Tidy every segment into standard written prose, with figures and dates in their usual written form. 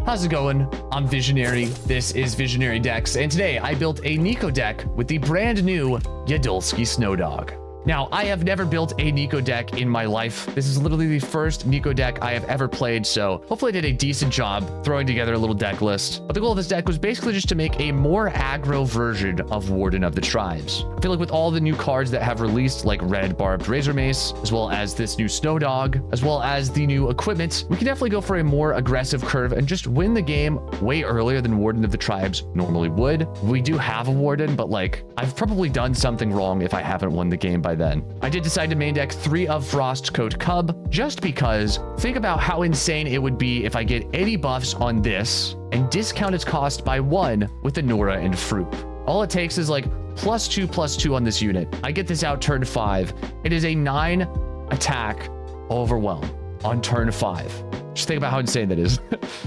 How's it going? I'm Visionary. This is Visionary Decks, and today I built a Neeko deck with the brand new Yadulski Snowdog. Now, I have never built a Neeko deck in my life. This is literally the first Neeko deck I have ever played, so hopefully I did a decent job throwing together a little deck list. But the goal of this deck was basically just to make a more aggro version of Warden of the Tribes. I feel like with all the new cards that have released, like Red Barbed Razor Mace, as well as this new Snowdog, as well as the new equipment, we can definitely go for a more aggressive curve and just win the game way earlier than Warden of the Tribes normally would. We do have a Warden, but like, I've probably done something wrong if I haven't won the game by then. I did decide to main deck 3 of Frostcoat Cub, just because think about how insane it would be if I get 80 buffs on this and discount its cost by 1 with the Nora and Fruit. All it takes is like +2/+2 on this unit. I get this out turn 5. It is a 9 attack overwhelm on turn 5. Just think about how insane that is.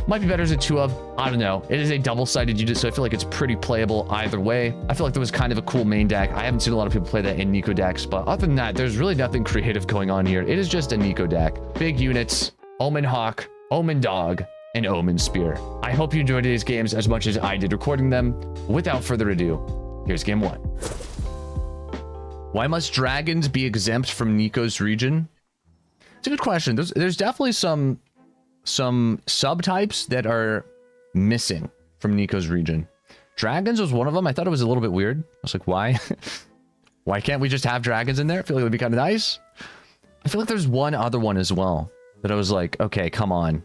Might be better as a 2 of, I don't know. It is a double-sided unit, so I feel like it's pretty playable either way. I feel like that was kind of a cool main deck. I haven't seen a lot of people play that in Neeko decks, but other than that, there's really nothing creative going on here. It is just a Neeko deck. Big units, Omen Hawk, Omen Dog, and Omen Spear. I hope you enjoyed today's games as much as I did recording them. Without further ado, here's game 1. Why must dragons be exempt from Neeko's region? It's a good question. There's definitely some subtypes that are missing from Neeko's region. Dragons was one of them. I thought it was a little bit weird. I was like, why? Why can't we just have dragons in there? I feel like it would be kind of nice. I feel like there's one other one as well that I was like, okay, come on.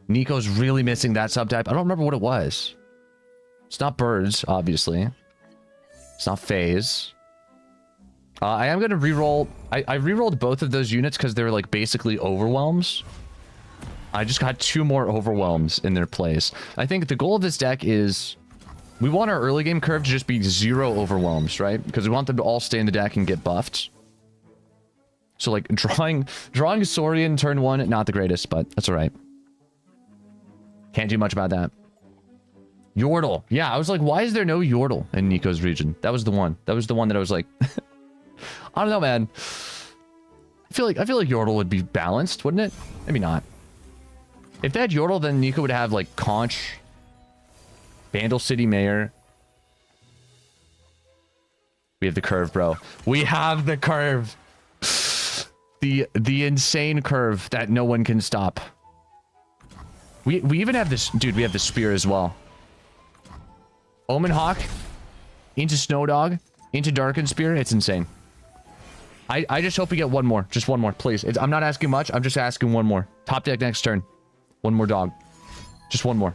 Neeko's really missing that subtype. I don't remember what it was. It's not birds, obviously. It's not phase. I am going to reroll. I rerolled both of those units because they're like basically overwhelms. I just got 2 more overwhelms in their place. I think the goal of this deck is we want our early game curve to just be 0 overwhelms, right? Because we want them to all stay in the deck and get buffed. So like drawing Saurian turn 1, not the greatest, but that's all right. Can't do much about that. Yordle. Yeah, I was like, why is there no Yordle in Neeko's region? That was the one. That was the one that I was like, I don't know, man. I feel like Yordle would be balanced, wouldn't it? Maybe not. If they had Yordle, then Neeko would have like Conch, Vandal City Mayor. We have the curve, bro. We have the curve. The insane curve that no one can stop. We even have this, dude, we have the spear as well. Omen Hawk into Snowdog into Darkened Spear. It's insane. I just hope we get one more. Just one more, please. I'm not asking much. I'm just asking one more. Top deck next turn. One more dog. Just one more.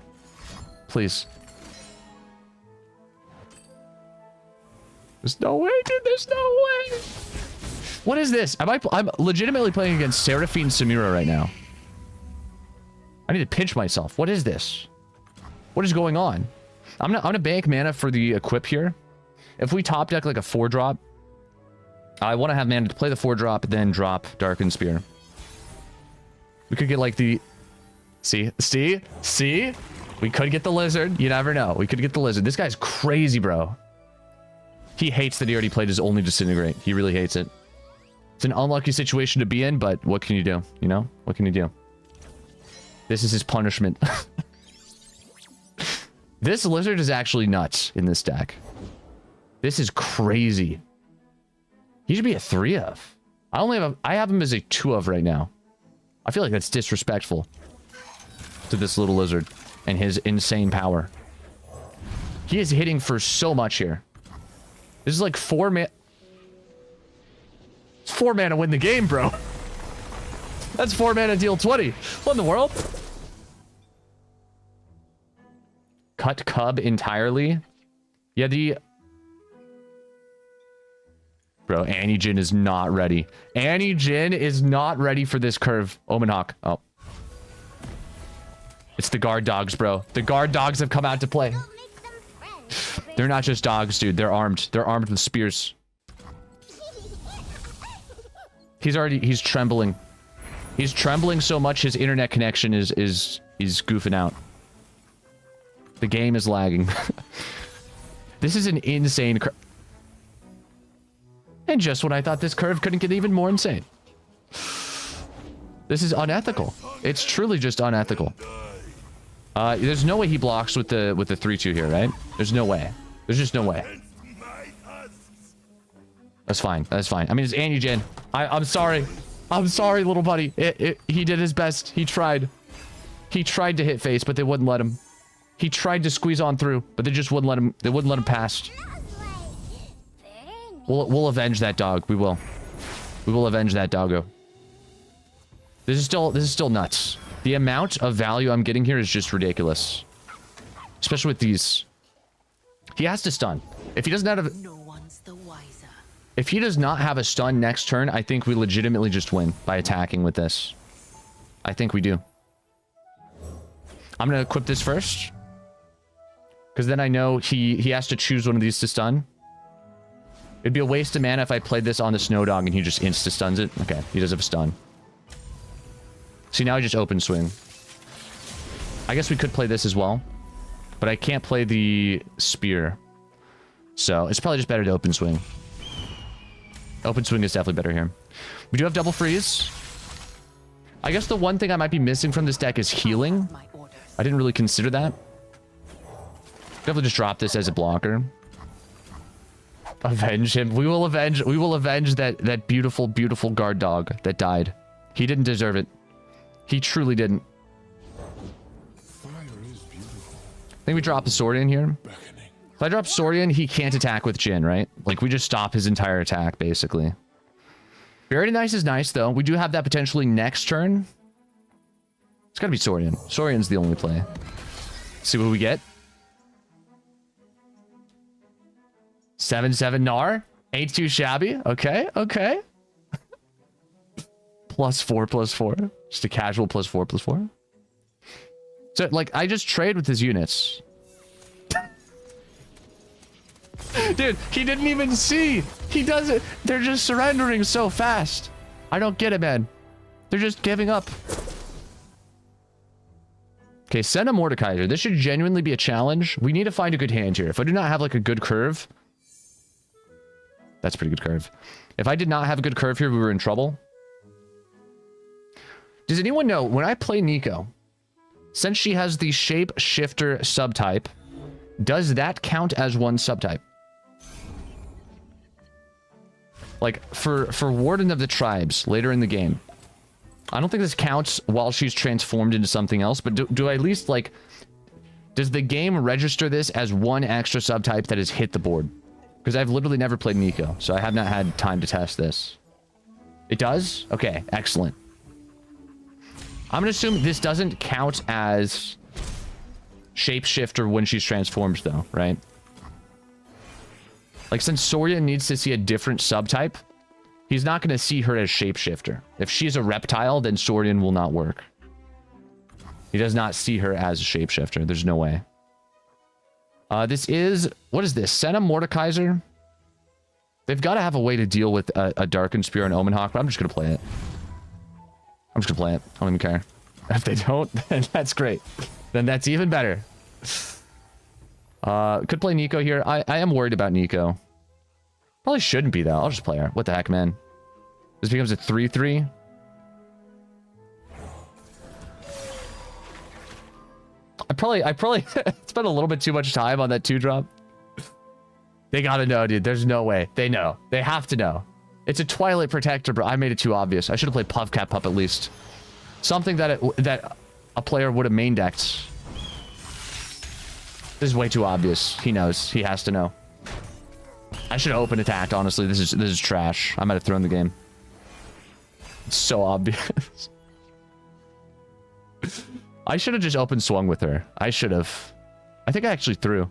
Please. There's no way, dude. There's no way. What is this? I'm legitimately playing against SERAPHINE SAMIRA right now. I need to pinch myself. What is this? What is going on? I'm gonna bank mana for the equip here. If we top deck like a 4-drop, I want to have mana to play the 4-drop, then drop Darkened Spear. We could get like the... See? We could get the lizard. You never know. We could get the lizard. This guy's crazy, bro. He hates that he already played his only Disintegrate. He really hates it. It's an unlucky situation to be in, but what can you do? You know? What can you do? This is his punishment. This lizard is actually nuts in this deck. This is crazy. He should be a 3 of. I have him as a 2 of right now. I feel like that's disrespectful to this little lizard and his insane power. He is hitting for so much here. This is like 4 mana. It's 4 mana win the game, bro. That's 4 mana deal 20. What in the world? Cut Cub entirely. Yeah, bro, JHIN is not ready. JHIN is not ready for this curve. Omen Hawk. Oh. It's the guard dogs, bro. The guard dogs have come out to play. They're not just dogs, dude. They're armed. They're armed with spears. He's trembling. He's trembling so much his internet connection is goofing out. The game is lagging. This is an insane curve. And just when I thought this curve couldn't get even more insane. This is unethical. It's truly just unethical. There's no way he blocks with the 3-2 here, right? There's no way. There's just no way. That's fine. That's fine. I mean, it's JHIN. I'm sorry. I'm sorry, little buddy. He did his best. He tried. He tried to hit face, but they wouldn't let him. He tried to squeeze on through, but they just wouldn't let him. They wouldn't let him pass. We'll avenge that dog. We will. We will avenge that doggo. This is still nuts. The amount of value I'm getting here is just ridiculous. Especially with these. He has to stun. If he doesn't have No one's the wiser. If he does not have a stun next turn, I think we legitimately just win by attacking with this. I think we do. I'm going to equip this first. Because then I know he has to choose one of these to stun. It'd be a waste of mana if I played this on the Snowdog and he just insta-stuns it. Okay, he does have a stun. See, now I just open swing. I guess we could play this as well. But I can't play the spear. So it's probably just better to open swing. Open swing is definitely better here. We do have double freeze. I guess the one thing I might be missing from this deck is healing. I didn't really consider that. Definitely just drop this as a blocker. Avenge him. We will avenge that beautiful, beautiful guard dog that died. He didn't deserve it. He truly didn't. I think we drop the sword in here. If I drop sword in, he can't attack with JHIN, right? Like, we just stop his entire attack, basically. Very nice is nice, though. We do have that potentially next turn. It's gotta be Saurian. Saurian's the only play. See what we get. 7/7 GNAR. Ain't too shabby. Okay, okay. +4/+4. Just a casual +4/+4. So, like, I just trade with his units. Dude, he didn't even see. He does it. They're just surrendering so fast. I don't get it, man. They're just giving up. Okay, Senna Mordekaiser. This should genuinely be a challenge. We need to find a good hand here. If I do not have, like, a good curve... That's a pretty good curve. If I did not have a good curve here, we were in trouble. Does anyone know, when I play Neeko, since she has the shape shifter subtype, does that count as one subtype? Like, for Warden of the Tribes, later in the game, I don't think this counts while she's transformed into something else, but do I at least, like... Does the game register this as one extra subtype that has hit the board? Because I've literally never played Neeko, so I have not had time to test this. It does? Okay, excellent. I'm going to assume this doesn't count as shapeshifter when she's transformed, though, right? Like, since Saurian needs to see a different subtype, he's not going to see her as shapeshifter. If she's a reptile, then Saurian will not work. He does not see her as a shapeshifter. There's no way. This is... What is this? Senna Mordekaiser? They've got to have a way to deal with a Darkened Spear and Omen Hawk, but I'm just going to play it. I'm just going to play it. I don't even care. If they don't, then that's great. Then that's even better. Could play Neeko here. I am worried about Neeko. Probably shouldn't be, though. I'll just play her. What the heck, man? This becomes a 3/3. I probably spent a little bit too much time on that 2-drop. They gotta know, dude. There's no way. They know. They have to know. It's a Twilight Protector, bro. I made it too obvious. I should have played Puffcat Pup at least. Something that a player would have main decked. This is way too obvious. He knows. He has to know. I should have open attacked, honestly. This is trash. I might have thrown the game. It's so obvious. I should have just open swung with her. I should have. I think I actually threw.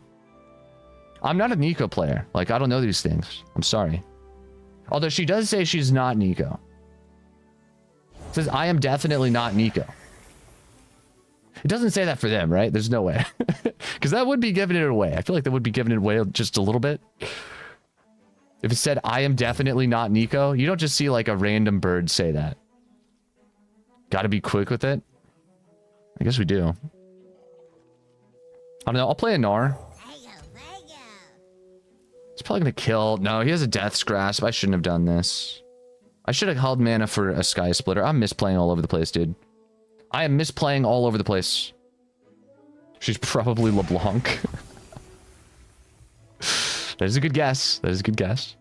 I'm not a Neeko player. Like, I don't know these things. I'm sorry. Although she does say she's not Neeko. It says, I am definitely not Neeko. It doesn't say that for them, right? There's no way. Because that would be giving it away. I feel like that would be giving it away just a little bit. If it said, I am definitely not Neeko, you don't just see like a random bird say that. Gotta be quick with it. I guess we do. I don't know. I'll play a GNAR. It's probably gonna kill. No, he has a Death's Grasp. I shouldn't have done this. I should have held mana for a Sky Splitter. I'm misplaying all over the place, dude. I am misplaying all over the place. She's probably LeBlanc. That is a good guess. That is a good guess.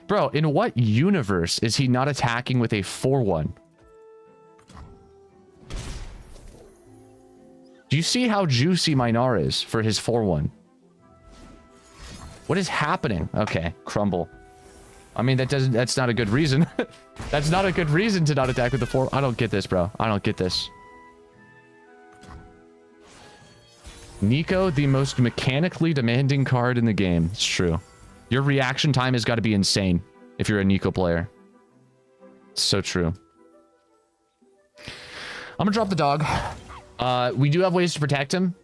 Bro, in what universe is he not attacking with a 4-1? Do you see how juicy my GNAR is for his 4-1? What is happening? Okay, crumble. I mean, that's not a good reason. That's not a good reason to not attack with the 4. I don't get this, bro. I don't get this. Neeko, the most mechanically demanding card in the game. It's true. Your reaction time has got to be insane if you're a Neeko player. It's so true. I'm gonna drop the dog. We do have ways to protect him.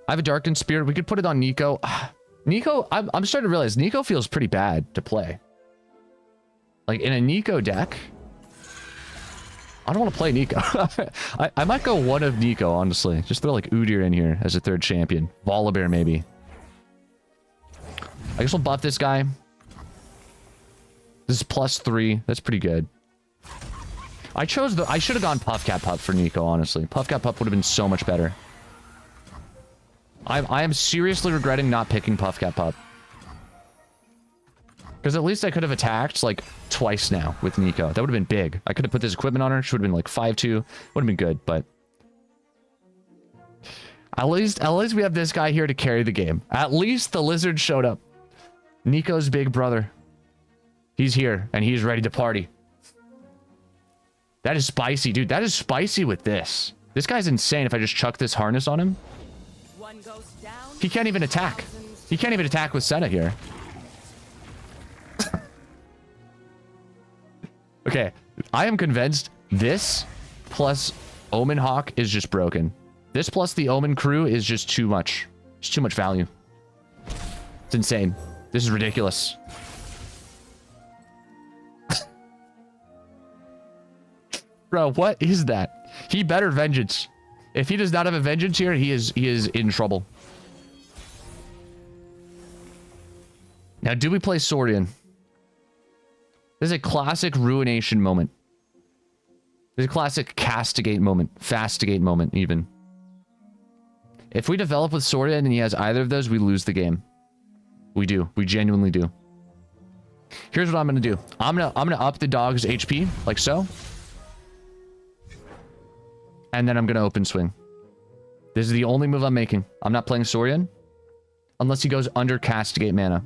I have a Darkened Spirit. We could put it on Neeko. Neeko, I'm starting to realize Neeko feels pretty bad to play. Like, in a Neeko deck, I don't want to play Neeko. I might go one of Neeko, honestly. Just throw, like, Udyr in here as a 3rd champion. Volibear, maybe. I guess we'll buff this guy. This is +3. That's pretty good. I should have gone Puffcat Pup for Neeko, honestly. Puffcat Pup would have been so much better. I am seriously regretting not picking Puffcat Pup. Because at least I could have attacked, like, twice now with Neeko. That would have been big. I could have put this equipment on her. She would have been, like, 5-2. Would have been good, but... At least we have this guy here to carry the game. At least the lizard showed up. Neeko's big brother. He's here, and he's ready to party. That is spicy, dude. That is spicy with this. This guy's insane if I just chuck this harness on him. He can't even attack. He can't even attack with Senna here. Okay, I am convinced this plus Omen Hawk is just broken. This plus the Omen crew is just too much. It's too much value. It's insane. This is ridiculous. Bro, what is that? He better Vengeance. If he does not have a Vengeance here, he is in trouble. Now, do we play Saurian? This is a classic Ruination moment. This is a classic Castigate moment. Fastigate moment, even. If we develop with Saurian and he has either of those, we lose the game. We do. We genuinely do. Here's what I'm gonna do. I'm gonna up the dog's HP, like so. And then I'm gonna open swing. This is the only move I'm making. I'm not playing Saurian. Unless he goes under Castigate mana.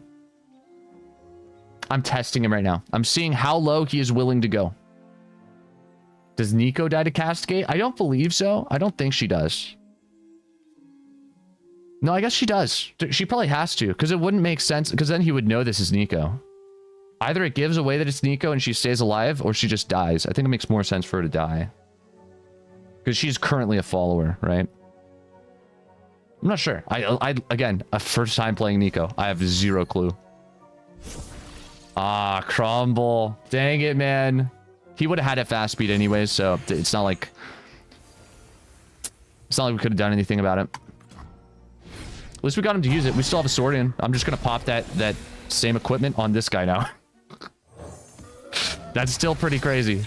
I'm testing him right now. I'm seeing how low he is willing to go. Does Neeko die to Castigate? I don't believe so. I don't think she does. No, I guess she does. She probably has to, because it wouldn't make sense, because then he would know this is Neeko. Either it gives away that it's Neeko and she stays alive, or she just dies. I think it makes more sense for her to die. Because she's currently a follower, right? I'm not sure. Again, a first time playing Neeko. I have zero clue. Ah, crumble. Dang it, man. He would have had it fast speed anyways, so it's not like... It's not like we could have done anything about it. At least we got him to use it. We still have a Saurian. I'm just going to pop that same equipment on this guy now. That's still pretty crazy.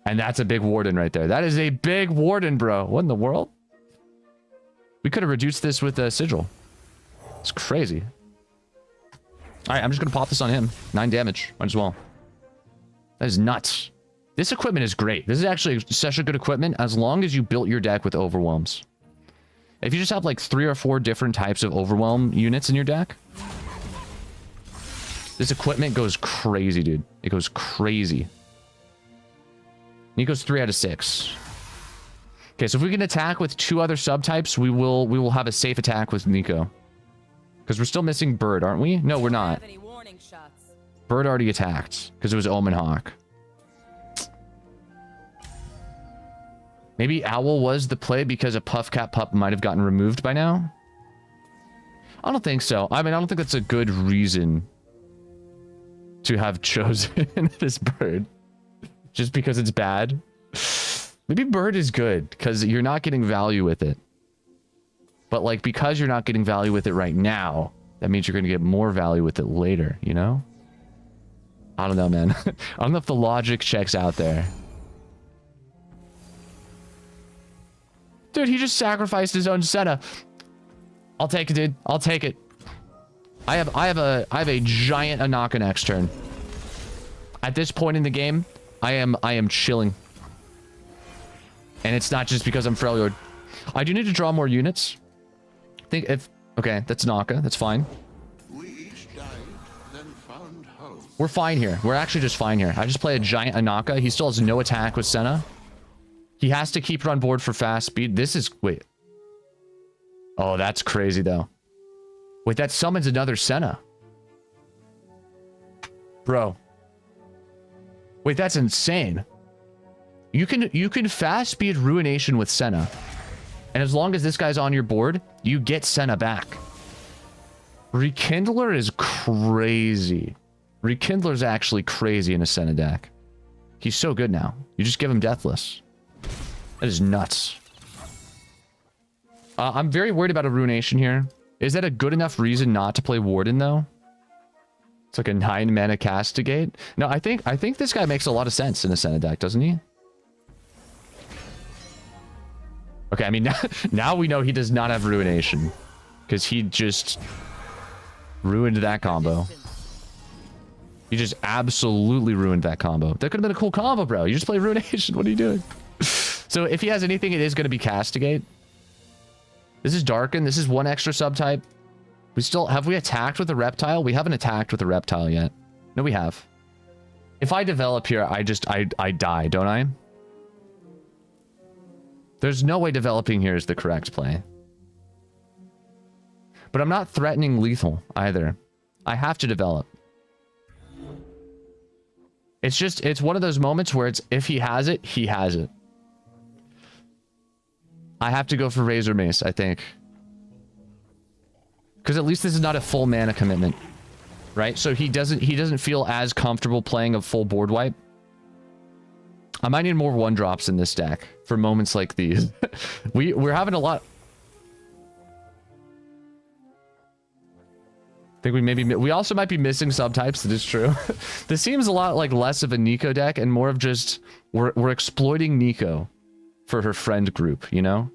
And that's a big Warden right there. That is a big Warden, bro. What in the world? We could have reduced this with a Sigil. It's crazy. Alright, I'm just going to pop this on him. 9 damage. Might as well. That is nuts. This equipment is great. This is actually such a good equipment as long as you built your deck with Overwhelms. If you just have like 3 or 4 different types of Overwhelm units in your deck, this equipment goes crazy, dude. It goes crazy. Neeko's 3 out of 6. Okay, so if we can attack with 2 other subtypes, we will have a safe attack with Neeko. Because we're still missing Bird, aren't we? No, we're not. Bird already attacked because it was Omen Hawk. Maybe Owl was the play because a Puffcat Pup might have gotten removed by now? I don't think so. I mean, I don't think that's a good reason to have chosen this Bird. Just because it's bad. Maybe Bird is good because you're not getting value with it. But like, because you're not getting value with it right now, that means you're going to get more value with it later, you know? I don't know, man. I don't know if the logic checks out there. Dude, he just sacrificed his own Senna. I'll take it, dude. I'll take it. I have a giant Anaka next turn. At this point in the game, I am chilling. And it's not just because I'm Freljord. I do need to draw more units. I think if... Okay, that's Anaka. That's fine. We each died, then found hope. We're fine here. We're actually just fine here. I just play a giant Anaka. He still has no attack with Senna. He has to keep it on board for fast speed. This is... Wait. Oh, that's crazy, though. Wait, that summons another Senna. Bro. Wait, that's insane. You can fast speed Ruination with Senna. And as long as this guy's on your board, you get Senna back. Rekindler is crazy. Rekindler's actually crazy in a Senna deck. He's so good now. You just give him Deathless. That is nuts. I'm very worried about a Ruination here. Is that a good enough reason not to play Warden, though? It's like a 9-mana Castigate. No, I think this guy makes a lot of sense in a Senna deck, doesn't he? Okay, I mean, now we know he does not have Ruination. Because he just ruined that combo. He just absolutely ruined that combo. That could have been a cool combo, bro. You just play Ruination. What are you doing? So if he has anything, it is going to be Castigate. This is Darken. This is one extra subtype. We still... Have we attacked with a Reptile? We haven't attacked with a Reptile yet. No, we have. If I develop here, I die, don't I? There's no way developing here is the correct play. But I'm not threatening lethal either. I have to develop. It's just... It's one of those moments where it's... If he has it, he has it. I have to go for Razor Mace, I think. Because at least this is not a full mana commitment. Right? So he doesn't feel as comfortable playing a full board wipe. I might need more 1-drops in this deck for moments like these. We're having a lot... I think we also might be missing subtypes, that is true. This seems a lot like less of a Neeko deck and more of just... We're exploiting Neeko for her friend group, you know?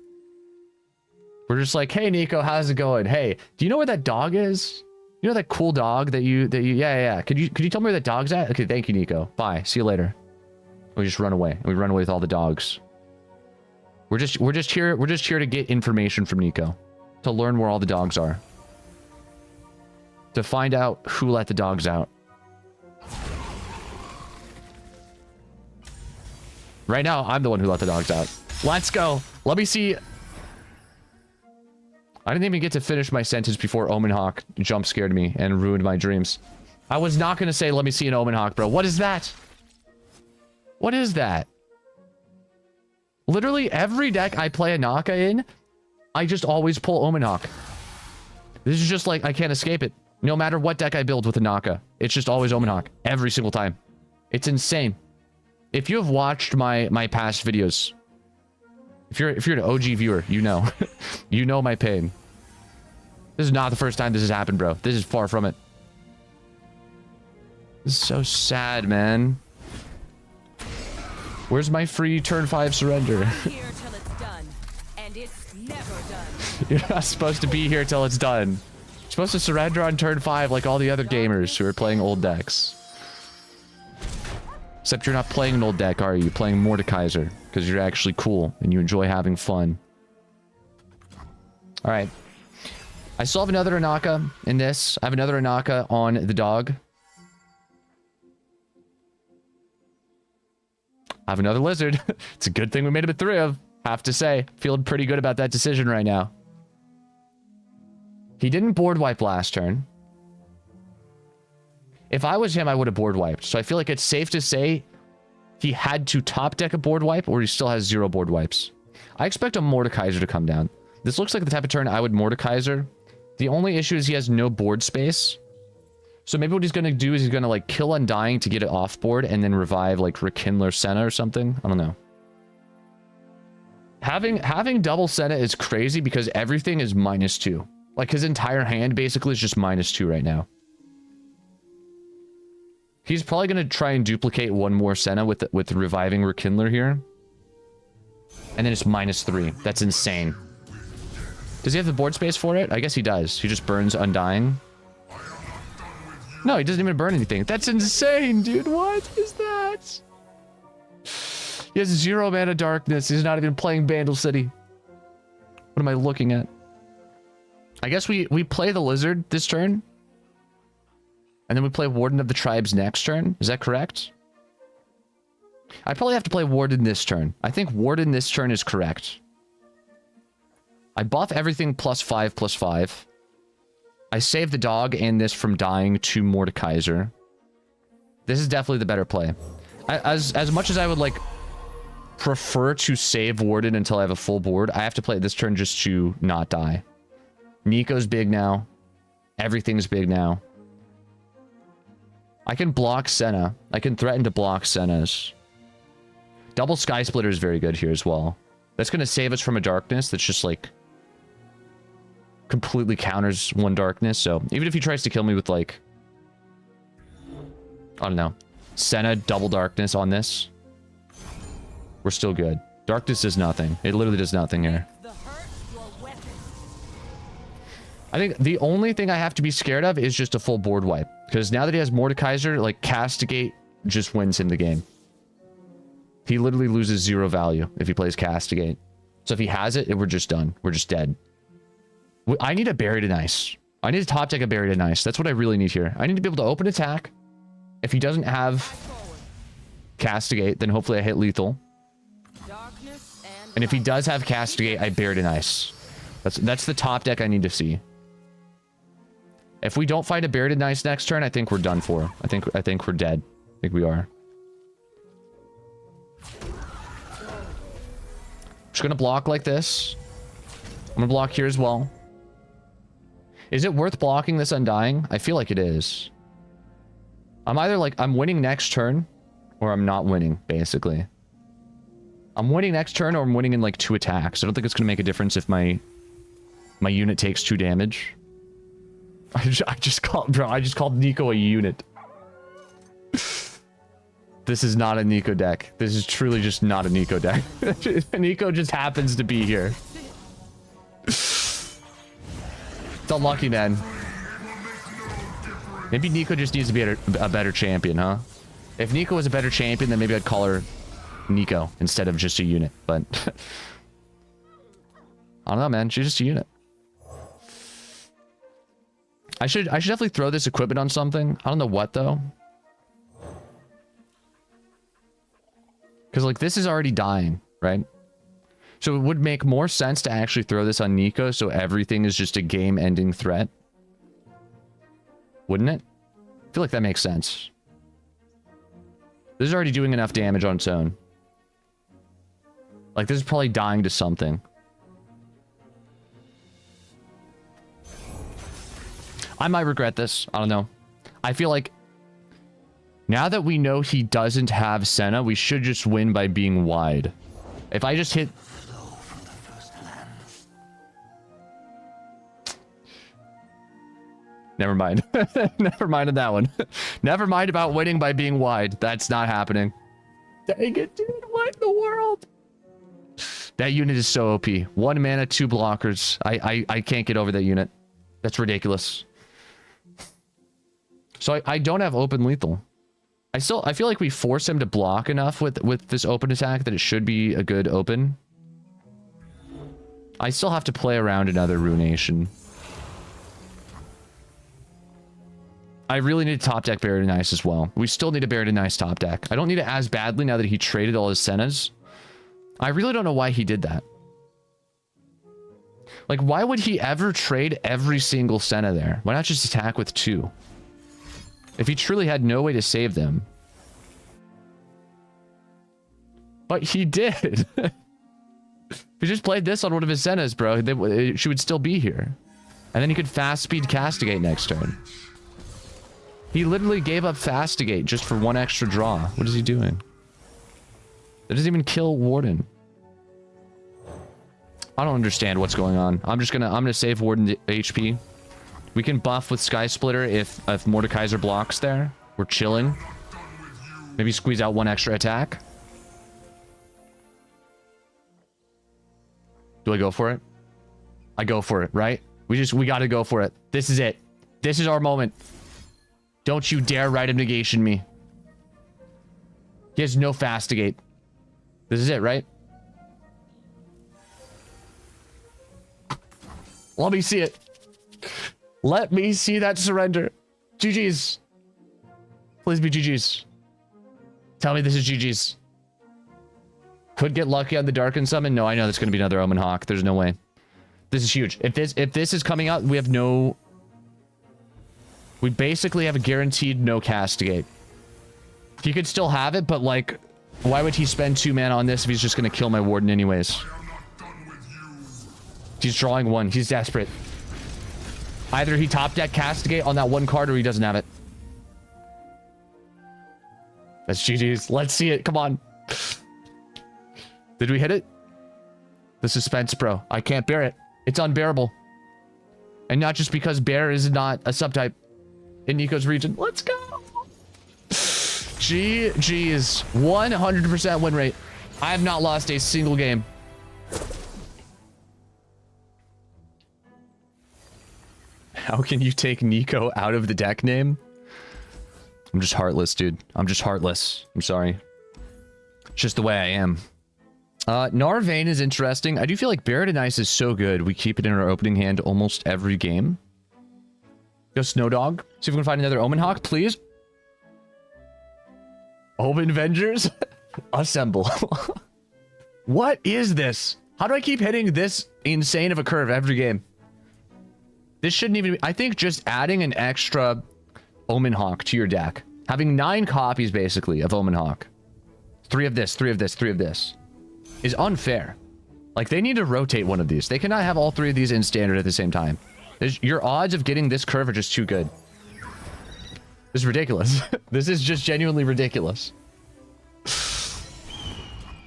We're just like, hey, Neeko, how's it going? Hey, do you know where that dog is? You know that cool dog that you yeah. Could you tell me where that dog's at? Okay, thank you, Neeko. Bye. See you later. We just run away. And we run away with all the dogs. We're just here to get information from Neeko. To learn where all the dogs are. To find out who let the dogs out. Right now, I'm the one who let the dogs out. Let's go. Let me see. I didn't even get to finish my sentence before Omenhawk jump scared me and ruined my dreams. I was not going to say, let me see an Omenhawk, bro. What is that? What is that? Literally every deck I play a Naka in, I just always pull Omenhawk. This is just like, I can't escape it. No matter what deck I build with a Naka, it's just always Omenhawk. Every single time. It's insane. If you have watched my past videos, if you're an OG viewer, you know. You know my pain. This is not the first time this has happened, bro. This is far from it. This is so sad, man. Where's my free turn 5 surrender? Here till it's done, and it's never done. You're not supposed to be here till it's done. You're supposed to surrender on turn 5 like all the other gamers who are playing old decks. Except you're not playing an old deck, are you? You're playing Mordekaiser. Because you're actually cool and you enjoy having fun. Alright. I still have another Anaka in this. I have another Anaka on the dog. I have another lizard. It's a good thing we made it a 3 of. Have to say. Feeling pretty good about that decision right now. He didn't board wipe last turn. If I was him, I would have board wiped. So I feel like it's safe to say he had to top deck a board wipe or he still has 0 board wipes. I expect a Mordekaiser to come down. This looks like the type of turn I would Mordekaiser. The only issue is he has no board space. So maybe what he's going to do is he's going to like kill Undying to get it off board and then revive like Rekindler Senna or something. I don't know. Having double Senna is crazy because everything is -2. Like his entire hand basically is just -2 right now. He's probably going to try and duplicate one more Senna with reviving Rekindler here. And then it's -3. That's insane. Does he have the board space for it? I guess he does. He just burns Undying. No, he doesn't even burn anything. That's insane, dude. What is that? He has 0 mana darkness. He's not even playing Vandal City. What am I looking at? I guess we play the Lizard this turn. And then we play Warden of the Tribes next turn. Is that correct? I probably have to play Warden this turn. I think Warden this turn is correct. I buff everything +5/+5. I save the dog and this from dying to Mordekaiser. This is definitely the better play. As much as I would like prefer to save Warden until I have a full board, I have to play it this turn just to not die. Neeko's big now. Everything's big now. I can block Senna. I can threaten to block Senna's. Double Sky Splitter is very good here as well. That's going to save us from a darkness that's just like completely counters one darkness. So even if he tries to kill me with like, I don't know, Senna double darkness on this, we're still good. Darkness does nothing. It literally does nothing here. I think the only thing I have to be scared of is just a full board wipe. Because now that he has Mordekaiser, like Castigate just wins him the game. He literally loses 0 value if he plays Castigate. So if he has it, we're just done. We're just dead. I need a Buried in Ice. I need to top deck a Buried in Ice. That's what I really need here. I need to be able to open attack. If he doesn't have Castigate, then hopefully I hit lethal. And if he does have Castigate, I Buried in Ice. That's the top deck I need to see. If we don't find a Buried in Ice next turn, I think we're done for. I think we're dead. I think we are. Just gonna block like this. I'm gonna block here as well. Is it worth blocking this Undying? I feel like it is. I'm either like, I'm winning next turn, or I'm not winning, basically. I'm winning next turn, or I'm winning in like 2 attacks. I don't think it's gonna make a difference if my unit takes 2 damage. I just called Neeko a unit. This is not a Neeko deck. This is truly just not a Neeko deck. Neeko just happens to be here. It's unlucky, man. Maybe Neeko just needs to be a better champion, huh? If Neeko was a better champion, then maybe I'd call her Neeko instead of just a unit. But I don't know, man. She's just a unit. I should definitely throw this equipment on something. I don't know what though. Because like this is already dying, right? So it would make more sense to actually throw this on Neeko so everything is just a game-ending threat. Wouldn't it? I feel like that makes sense. This is already doing enough damage on its own. Like this is probably dying to something. I might regret this. I don't know. I feel like now that we know he doesn't have Senna, we should just win by being wide. If I just hit... Never mind. Never mind on that one. Never mind about winning by being wide. That's not happening. Dang it, dude. What in the world? That unit is so OP. 1 mana, 2 blockers. I can't get over that unit. That's ridiculous. So I don't have open lethal. I feel like we force him to block enough with this open attack that it should be a good open. I still have to play around another Ruination. I really need to top deck Buried in Ice as well. We still need a Buried in Ice top deck. I don't need it as badly now that he traded all his Sennas. I really don't know why he did that. Like, why would he ever trade every single Senna there? Why not just attack with 2? If he truly had no way to save them. But he did. If he just played this on one of his Sennas, bro, she would still be here. And then he could fast speed Castigate next turn. He literally gave up Fastigate just for 1 extra draw. What is he doing? That doesn't even kill Warden. I don't understand what's going on. I'm gonna save Warden HP. We can buff with Sky Splitter if Mordekaiser blocks there. We're chilling. Maybe squeeze out 1 extra attack. Do I go for it? I go for it, right? We got to go for it. This is it. This is our moment. Don't you dare Rite of Negation me. He has no Fastigate. This is it, right? Let me see it. Let me see that surrender. GG's. Please be GG's. Tell me this is GG's. Could get lucky on the Darken Summon. No, I know that's going to be another Omen Hawk. There's no way. This is huge. If this is coming out, we have no... We basically have a guaranteed no Castigate. He could still have it, but like, why would he spend 2 mana on this if he's just going to kill my Warden anyways? He's drawing 1. He's desperate. Either he top deck Castigate on that 1 card or he doesn't have it. That's GG's. Let's see it. Come on. Did we hit it? The suspense, bro. I can't bear it. It's unbearable. And not just because bear is not a subtype in Neeko's region. Let's go. GG's. 100% win rate. I have not lost a single game. How can you take Neeko out of the deck name? I'm just heartless, dude. I'm just heartless. I'm sorry. It's just the way I am. GNAR VAYNE is interesting. I do feel like Barret and Ice is so good. We keep it in our opening hand almost every game. Go Snowdog. See if we can find another Omen Hawk, please. Omen Avengers? Assemble. What is this? How do I keep hitting this insane of a curve every game? This shouldn't even be... I think just adding an extra Omen Hawk to your deck. Having 9 copies, basically, of Omen Hawk. 3 of this, 3 of this, 3 of this. Is unfair. Like, they need to rotate one of these. They cannot have all 3 of these in standard at the same time. Your odds of getting this curve are just too good. This is ridiculous. This is just genuinely ridiculous.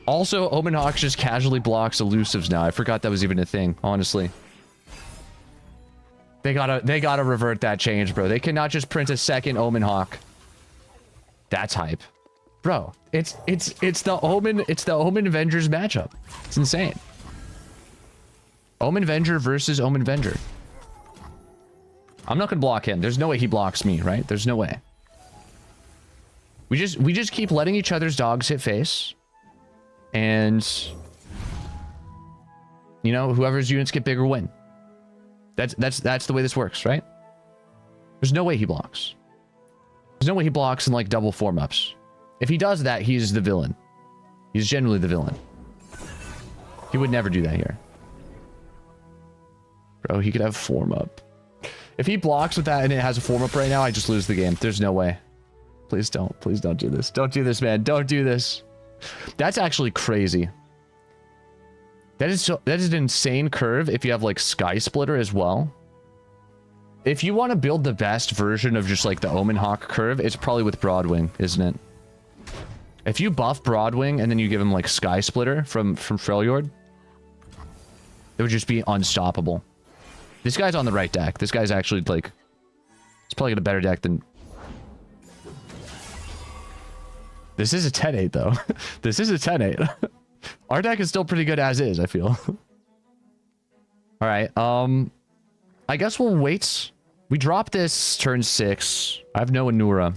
Also, Omen Hawk just casually blocks elusives now. I forgot that was even a thing, honestly. They gotta revert that change, bro. They cannot just print a second Omen Hawk. That's hype. Bro, it's the Omen Avengers matchup. It's insane. Omen Avenger versus Omen Avenger. I'm not gonna block him. There's no way he blocks me, right? There's no way. We just keep letting each other's dogs hit face. And you know, whoever's units get bigger win. That's the way this works, right? There's no way he blocks. There's no way he blocks in like double form ups. If he does that, he's the villain. He's generally the villain. He would never do that here. Bro, he could have form up. If he blocks with that and it has a form up right now, I just lose the game. There's no way. Please don't. Please don't do this. Don't do this, man. Don't do this. That's actually crazy. That is an insane curve if you have like Sky Splitter as well. If you want to build the best version of just like the Omen Hawk curve, it's probably with Broadwing, isn't it? If you buff Broadwing and then you give him like Sky Splitter from Freljord, it would just be unstoppable. This guy's on the right deck. This guy's actually like, he's probably got a better deck than... This is a 10-8 though. This is a 10-8. Our deck is still pretty good as is, I feel. All right. I guess we'll wait. We drop this turn 6. I have no Anura.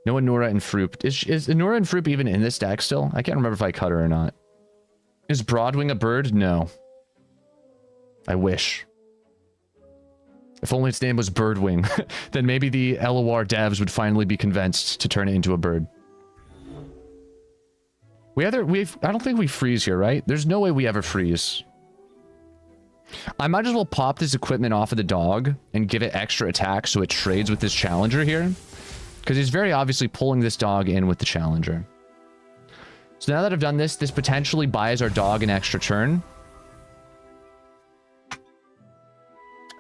No Anura and Fruip. Is Anura and Fruip even in this deck still? I can't remember if I cut her or not. Is Broadwing a bird? No. I wish. If only its name was Birdwing, then maybe the LOR devs would finally be convinced to turn it into a bird. I don't think we freeze here, right? There's no way we ever freeze. I might as well pop this equipment off of the dog and give it extra attack so it trades with this challenger here. Because he's very obviously pulling this dog in with the challenger. So now that I've done this, this potentially buys our dog an extra turn.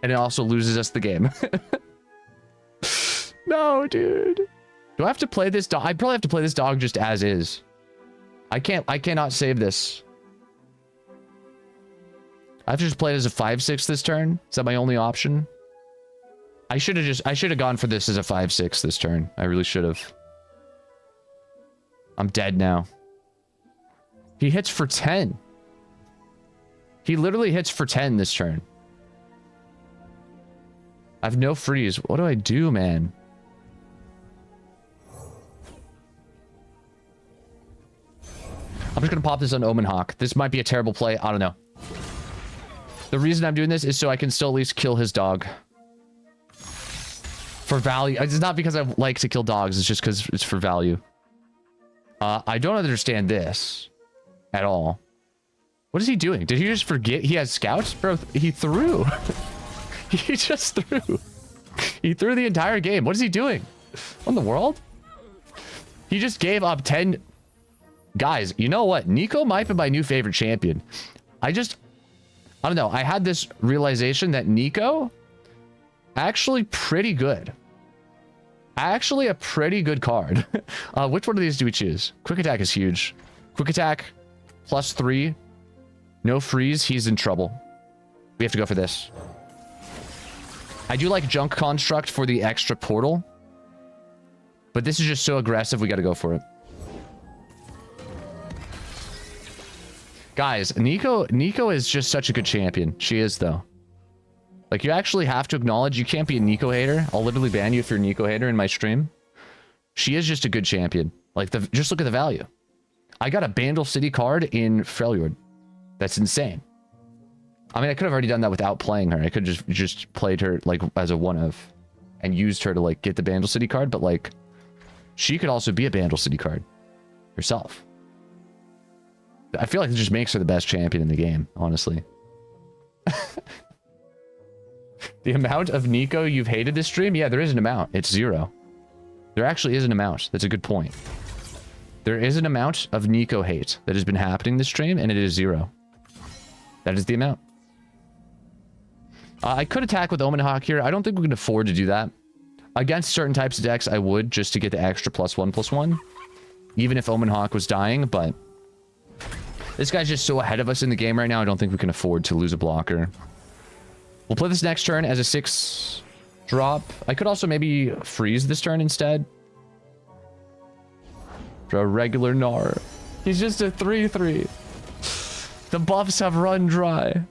And it also loses us the game. No, dude. Do I have to play this dog? I probably have to play this dog just as is. I cannot save this. I have to just play it as a 5/6 this turn. Is that my only option? I should have gone for this as a 5/6 this turn. I really should have. I'm dead now. He hits for 10. He literally hits for 10 this turn. I have no freeze. What do I do, man? I'm just going to pop this on Omen Hawk. This might be a terrible play. I don't know. The reason I'm doing this is so I can still at least kill his dog. For value. It's not because I like to kill dogs. It's just because it's for value. I don't understand this at all. What is he doing? Did he just forget he has scouts? Bro, he threw. He just threw. He threw the entire game. What is he doing? What in the world? He just gave up 10... Guys, you know what? Neeko might be my new favorite champion. I don't know. I had this realization that Neeko actually pretty good. Actually a pretty good card. Which one of these do we choose? Quick attack is huge. Quick attack +3. No freeze. He's in trouble. We have to go for this. I do like Junk Construct for the extra portal. But this is just so aggressive. We got to go for it. Guys, Neeko is just such a good champion. She is, though. Like, you actually have to acknowledge you can't be a Neeko hater. I'll literally ban you if you're a Neeko hater in my stream. She is just a good champion. Like, just look at the value. I got a Bandle City card in Freljord. That's insane. I mean, I could have already done that without playing her. I could have just played her, like, as a one-of. And used her to, like, get the Bandle City card. But, like, she could also be a Bandle City card herself. I feel like it just makes her the best champion in the game, honestly. The amount of Neeko you've hated this stream? Yeah, there is an amount. It's 0. There actually is an amount. That's a good point. There is an amount of Neeko hate that has been happening this stream, and it is 0. That is the amount. I could attack with Omen Hawk here. I don't think we can afford to do that. Against certain types of decks, I would, just to get the extra +1/+1. Even if Omen Hawk was dying, but... This guy's just so ahead of us in the game right now, I don't think we can afford to lose a blocker. We'll play this next turn as a 6 drop. I could also maybe freeze this turn instead. For a regular GNAR. He's just a 3/3. The buffs have run dry.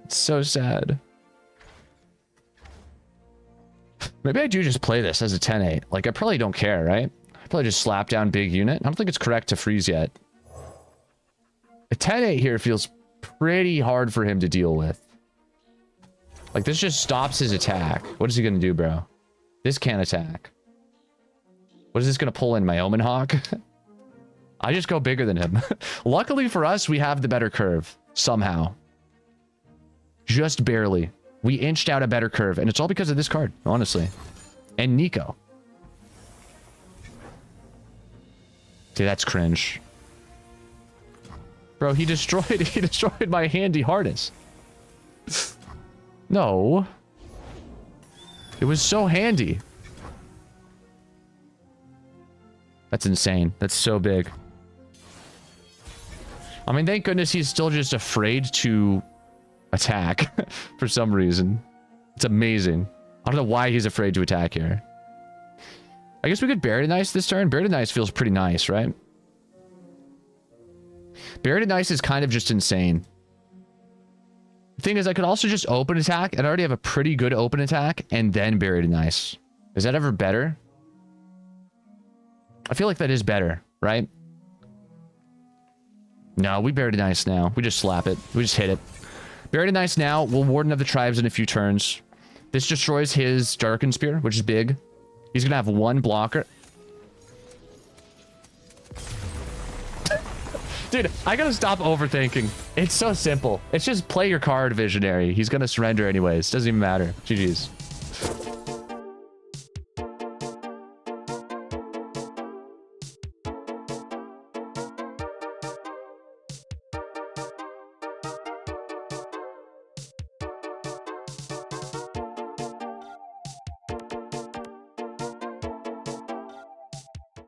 It's so sad. Maybe I do just play this as a 10/8. Like, I probably don't care, right? I probably just slap down big unit. I don't think it's correct to freeze yet. A 10/8 here feels pretty hard for him to deal with. Like, this just stops his attack. What is he going to do, bro? This can't attack. What is this going to pull in? My Omen Hawk? I just go bigger than him. Luckily for us, we have the better curve. Somehow. Just barely. We inched out a better curve. And it's all because of this card, honestly. And Neeko. Dude, that's cringe. Bro, he destroyed my handy harness. No. It was so handy. That's insane. That's so big. I mean, thank goodness he's still just afraid to attack for some reason. It's amazing. I don't know why he's afraid to attack here. I guess we could Buried Nice this turn. Buried Nice feels pretty nice, right? Buried Nice is kind of just insane. The thing is, I could also just open attack, and I already have a pretty good open attack, and then Buried Nice. Is that ever better? I feel like that is better, right? No, we Buried Nice now. We just slap it. We just hit it. Buried Nice now. We'll Warden of the Tribes in a few turns. This destroys his Darken Spear, which is big. He's going to have one blocker. Dude, I gotta stop overthinking. It's so simple. It's just play your card, Visionary. He's gonna surrender anyways. Doesn't even matter. GG's.